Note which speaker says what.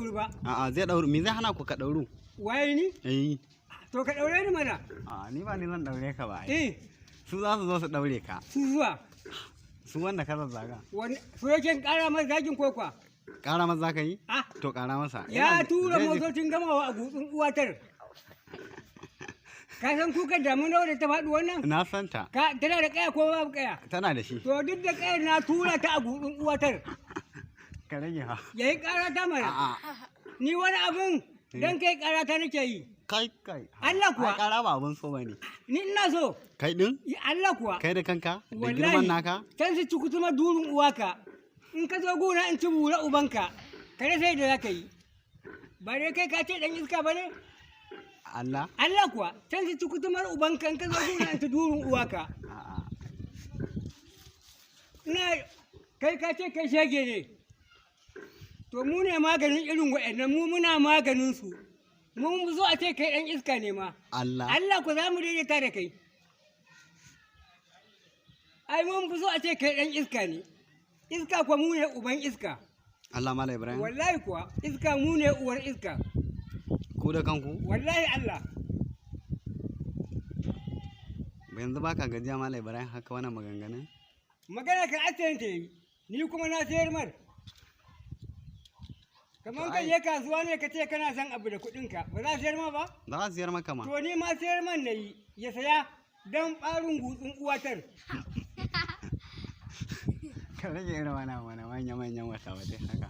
Speaker 1: ɗauri ba.
Speaker 2: A'a zai ɗauru, me zai hana ku ka ɗauru?
Speaker 1: Waye ni?
Speaker 2: Eh.
Speaker 1: To ka ɗaure ni mana.
Speaker 2: A'a ni ba ni zan ɗaure ka ba.
Speaker 1: Eh.
Speaker 2: Su za su zo su ɗaure ka.
Speaker 1: Su zuwa.
Speaker 2: Su wanda ka zazzaga.
Speaker 1: Su yake ƙara masa zagin kwakwa.
Speaker 2: Ƙara masa za ka yi?
Speaker 1: Ah.
Speaker 2: To ƙara masa.
Speaker 1: Ya tura motocin gamawa a gutsun uwatar. Ka san kukan damuna da ta faɗi wannan?
Speaker 2: Na san ta.
Speaker 1: Tana da ƙaya ko babu ƙaya?
Speaker 2: Tana da shi.
Speaker 1: To duk da ƙayar na tura ta a gutsun uwatar.
Speaker 2: Ka rage ha.
Speaker 1: Yayi ƙara ta mana.
Speaker 2: A'a.
Speaker 1: Ni wani abin dan kai ƙara ta nake yi.
Speaker 2: Kai.
Speaker 1: Allah kuwa.
Speaker 2: Ai ƙara ba abin so bane.
Speaker 1: Ni ina so.
Speaker 2: Kai din?
Speaker 1: Allah kuwa.
Speaker 2: Kai da kanka? Da girman naka?
Speaker 1: Can su cikutuma durin uwaka. In ka zo gona in ci bura ubanka. Kare sai da zaka yi. Ba dai kai ka ce dan iska bane?
Speaker 2: Allah?
Speaker 1: Allah kuwa. Can su cikutumar ubanka in ka zo gona in ci durin uwaka.
Speaker 2: A'a.
Speaker 1: Kai ka ce kai shege ne. To mu ne maganin irin wa'annan mu muna maganin su. Mun zo a ce kai dan iska ne ma.
Speaker 2: Allah.
Speaker 1: Allah ku za mu daidaita da kai. Ai mun fi so a ce kai dan iska ne. Iska kuwa mu ne uban iska.
Speaker 2: Allah Malam Ibrahim.
Speaker 1: Wallahi kuwa iska mu ne uwar iska.
Speaker 2: Ku da kanku?
Speaker 1: Wallahi Allah.
Speaker 2: Yanzu baka gajiya Malam Ibrahim haka wannan maganganun?
Speaker 1: Magana kan asayin ta yi. Ni kuma na sayar mar. Kamar kai ya kasuwa ne ka ce kana son abu da kuɗinka, ba za a sayar ma ba?
Speaker 2: Za a sayar maka ma.
Speaker 1: To ni ma sayar man na yi, ya saya don ɓarin gutsun uwatar.
Speaker 2: Ka rage irin mana manya-manyan wata haka.